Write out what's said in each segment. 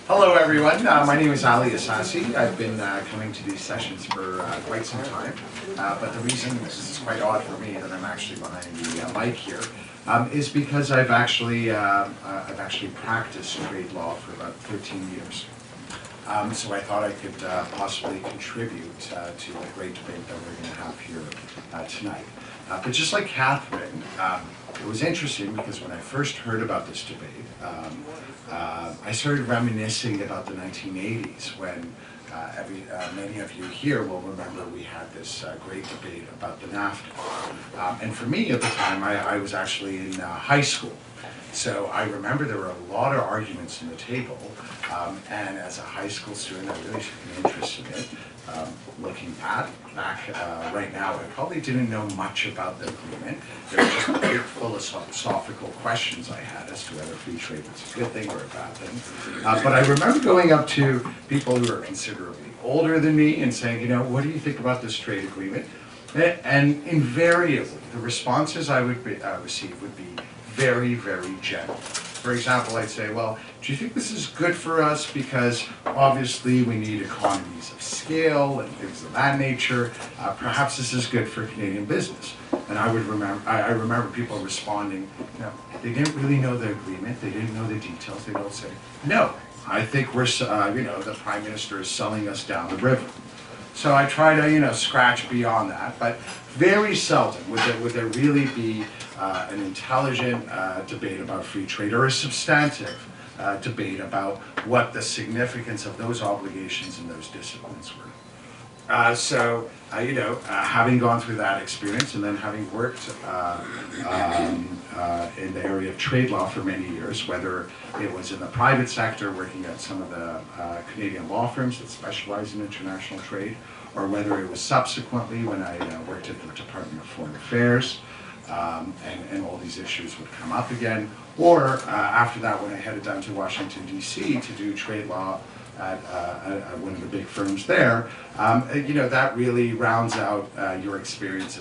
Hello everyone, my name is Ali Ehassi. I've been coming to these sessions for quite some time, but the reason this is quite odd for me that I'm actually behind the mic here is because I've actually practiced trade law for about 13 years. So I thought I could possibly contribute to the great debate that we're going to have here tonight. But just like Catherine, it was interesting because when I first heard about this debate, I started reminiscing about the 1980s when many of you here will remember we had this great debate about the NAFTA. And for me at the time, I was actually in high school. So I remember there were a lot of arguments on the table, and as a high school student, I really took an interest in it. Looking back right now, I probably didn't know much about the agreement. There were just big philosophical questions I had as to whether free trade was a good thing or a bad thing. But I remember going up to people who were considerably older than me and saying, you know, what do you think about this trade agreement? And invariably, the responses I would receive would be very, very general. For example, I'd say, well, do you think this is good for us because obviously we need economies of scale and things of that nature. Perhaps this is good for Canadian business. And I remember people responding, you know, they didn't really know the agreement, they didn't know the details. They would say, no, I think we're, the Prime Minister is selling us down the river. So I try to, scratch beyond that, but very seldom would there really be an intelligent debate about free trade or a substantive debate about what the significance of those obligations and those disciplines were. Having gone through that experience and then having worked in the area of trade law for many years, whether it was in the private sector working at some of the Canadian law firms that specialize in international trade, or whether it was subsequently when I worked at the Department of Foreign Affairs, and all these issues would come up again, or after that when I headed down to Washington, D.C. to do trade law at one of the big firms there, that really rounds out your experience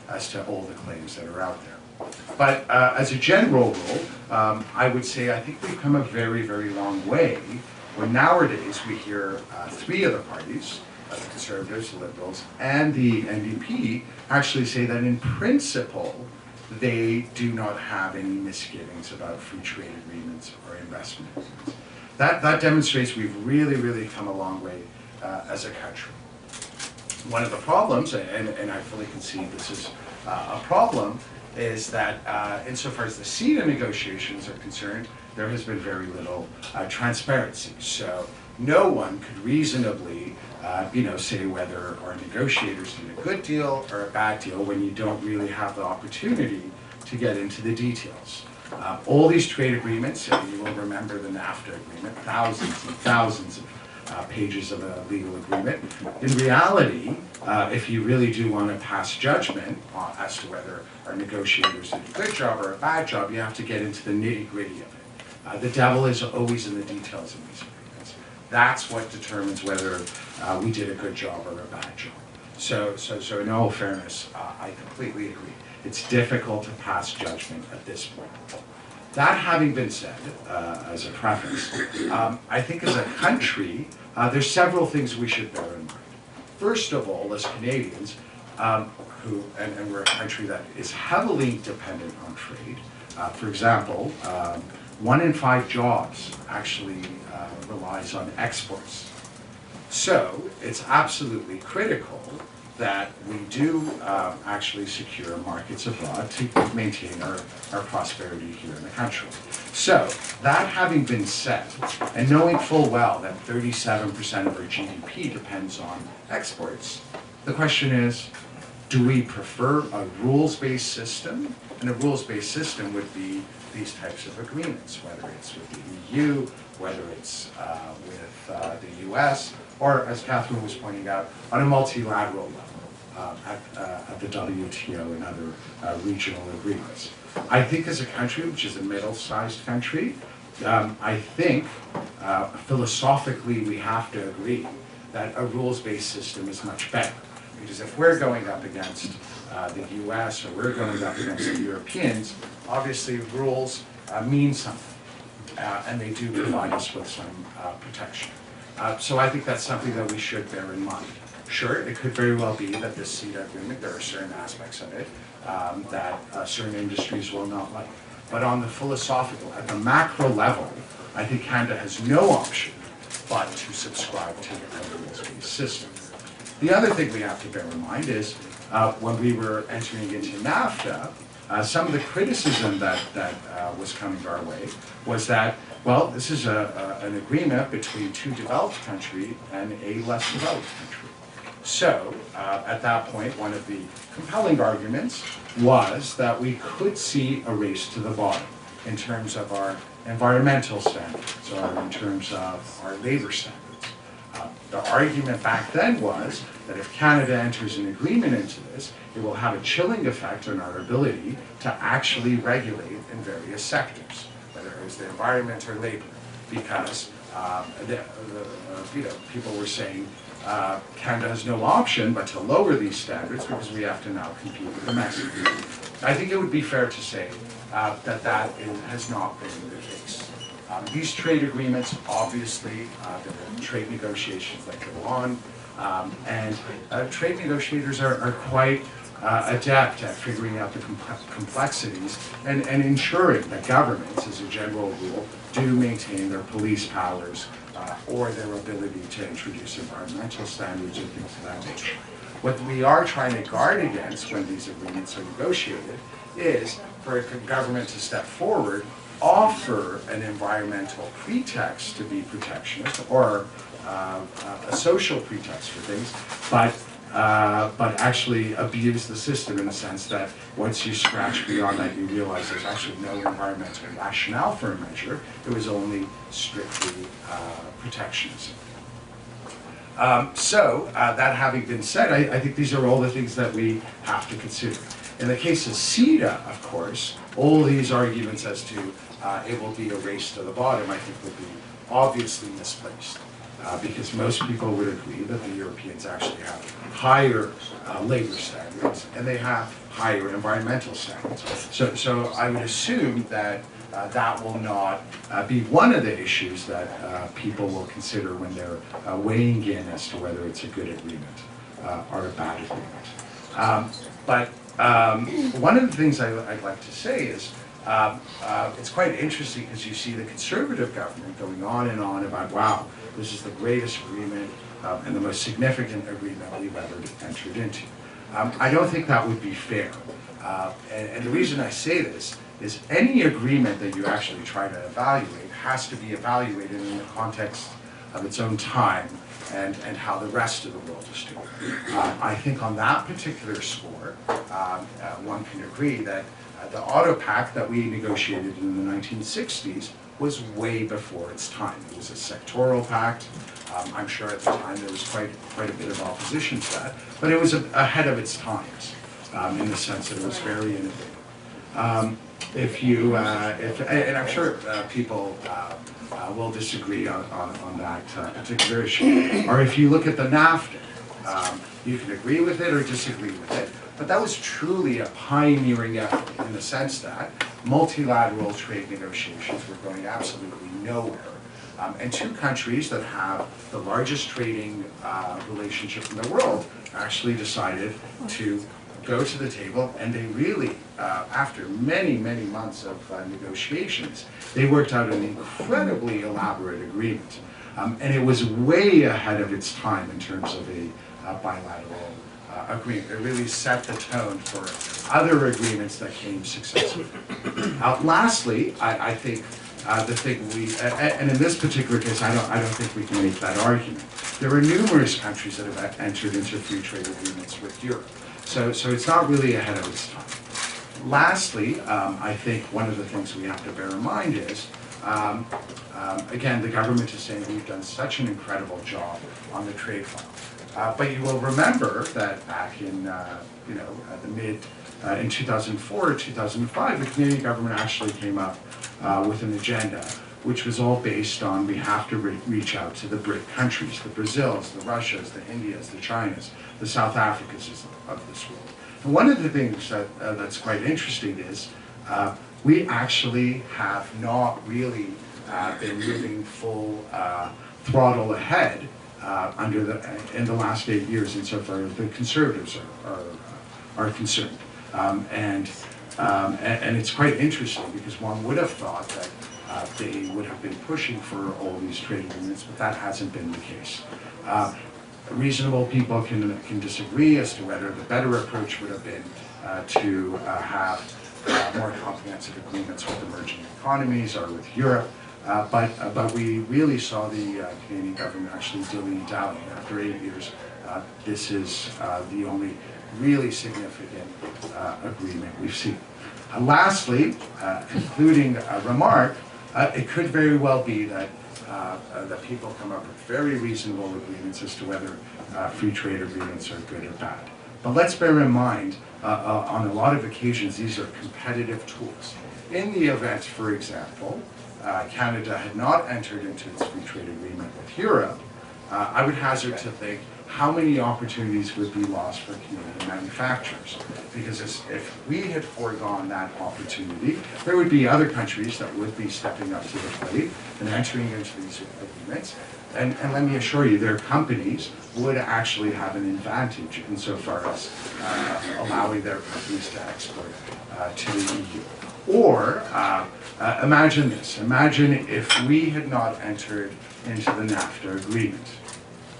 as to all the claims that are out there. But as a general rule, I would say I think we've come a very, very long way when nowadays we hear three of the parties, the Conservatives, the Liberals, and the NDP actually say that in principle they do not have any misgivings about free trade agreements or investment agreements. That demonstrates we've really, really come a long way as a country. One of the problems, and I fully concede this is a problem, is that insofar as the CETA negotiations are concerned, there has been very little transparency. So no one could reasonably say whether our negotiators did a good deal or a bad deal when you don't really have the opportunity to get into the details. All these trade agreements, you will remember the NAFTA agreement, thousands and thousands of pages of a legal agreement. In reality, if you really do want to pass judgment as to whether our negotiators did a good job or a bad job, you have to get into the nitty-gritty of it. The devil is always in the details of these agreements. That's what determines whether we did a good job or a bad job. So in all fairness, I completely agree. It's difficult to pass judgment at this point. That having been said, as a preface, I think as a country, there's several things we should bear in mind. First of all, as Canadians, and we're a country that is heavily dependent on trade. For example, 1 in 5 jobs actually relies on exports. So it's absolutely critical that we do actually secure markets abroad to maintain our prosperity here in the country. So that having been said, and knowing full well that 37% of our GDP depends on exports, the question is, do we prefer a rules-based system? And a rules-based system would be these types of agreements, whether it's with the EU, whether it's with the US, or as Catherine was pointing out, on a multilateral level. At the WTO and other regional agreements. I think as a country, which is a middle-sized country, I think philosophically we have to agree that a rules-based system is much better. Because if we're going up against the US or we're going up against the Europeans, obviously rules mean something. and they do provide us with some protection. So I think that's something that we should bear in mind. Sure, it could very well be that this CETA agreement, there are certain aspects of it that certain industries will not like. But on the philosophical, at the macro level, I think Canada has no option but to subscribe to the rules-based system. The other thing we have to bear in mind is when we were entering into NAFTA, some of the criticism that was coming our way was that, well, this is an agreement between two developed countries and a less developed country. So, at that point, one of the compelling arguments was that we could see a race to the bottom in terms of our environmental standards or in terms of our labor standards. The argument back then was that if Canada enters an agreement into this, it will have a chilling effect on our ability to actually regulate in various sectors, whether it was the environment or labor, because people were saying Canada has no option but to lower these standards because we have to now compete with the Mexicans. I think it would be fair to say that has not been the case. These trade agreements, obviously, there are trade negotiations that go on, and trade negotiators are quite adept at figuring out the complexities and ensuring that governments, as a general rule, do maintain their police powers or their ability to introduce environmental standards and things of that nature. What we are trying to guard against when these agreements are negotiated is for a government to step forward, offer an environmental pretext to be protectionist or a social pretext for things, but actually abuse the system in the sense that once you scratch beyond that, you realize there's actually no environmental rationale for a measure. It was only strictly protectionism. That having been said, I think these are all the things that we have to consider. In the case of CETA, of course, all these arguments as to it will be a race to the bottom, I think would be obviously misplaced. Because most people would agree that the Europeans actually have higher labor standards and they have higher environmental standards. So I would assume that that will not be one of the issues that people will consider when they're weighing in as to whether it's a good agreement or a bad agreement. One of the things I'd like to say is it's quite interesting because you see the Conservative government going on and on about, wow, this is the greatest agreement and the most significant agreement we've ever entered into. I don't think that would be fair. And the reason I say this is any agreement that you actually try to evaluate has to be evaluated in the context of its own time and how the rest of the world is doing. I think on that particular score, one can agree that the auto pact that we negotiated in the 1960s was way before its time. It was a sectoral pact. I'm sure at the time there was quite a bit of opposition to that, but it was ahead of its times in the sense that it was very innovative. And I'm sure people will disagree on that particular issue. Or if you look at the NAFTA, you can agree with it or disagree with it, but that was truly a pioneering effort in the sense that multilateral trade negotiations were going absolutely nowhere. And two countries that have the largest trading relationship in the world actually decided to go to the table, and they really, after many, many months of negotiations, they worked out an incredibly elaborate agreement. And it was way ahead of its time in terms of a bilateral agreement. It really set the tone for other agreements that came successfully. Lastly, I think the thing and in this particular case, I don't think we can make that argument. There are numerous countries that have entered into free trade agreements with Europe. So it's not really ahead of its time. Lastly, I think one of the things we have to bear in mind is, again, the government is saying we've done such an incredible job on the trade file. But you will remember that back in in 2004 or 2005, the Canadian government actually came up with an agenda which was all based on we have to reach out to the BRIC countries, the Brazils, the Russias, the Indias, the Chinas, the South Africas of this world. And one of the things that's quite interesting is we actually have not really been moving full throttle ahead in the last 8 years insofar as the Conservatives are concerned. And it's quite interesting because one would have thought that they would have been pushing for all these trade agreements, but that hasn't been the case. Reasonable people can disagree as to whether the better approach would have been to have more comprehensive agreements with emerging economies or with Europe. But we really saw the Canadian government actually dilly-dally. After 8 years, this is the only really significant agreement we've seen. Lastly, concluding a remark, it could very well be that that people come up with very reasonable agreements as to whether free trade agreements are good or bad. But let's bear in mind, on a lot of occasions, these are competitive tools. In the event, for example, Canada had not entered into its free trade agreement with Europe, I would hazard to think how many opportunities would be lost for Canadian manufacturers. Because if we had foregone that opportunity, there would be other countries that would be stepping up to the plate and entering into these agreements. And let me assure you, their companies would actually have an advantage insofar as allowing their companies to export to the EU. Or imagine this, imagine if we had not entered into the NAFTA agreement.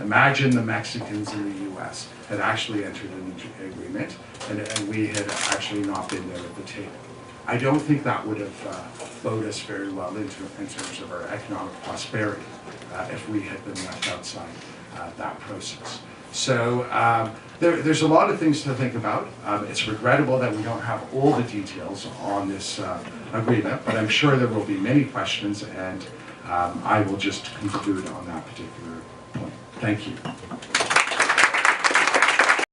Imagine the Mexicans in the US had actually entered into an agreement and we had actually not been there at the table. I don't think that would have bode us very well in terms of our economic prosperity if we had been left outside that process. So there's a lot of things to think about. It's regrettable that we don't have all the details on this agreement, but I'm sure there will be many questions, and I will just conclude on that particular point. Thank you.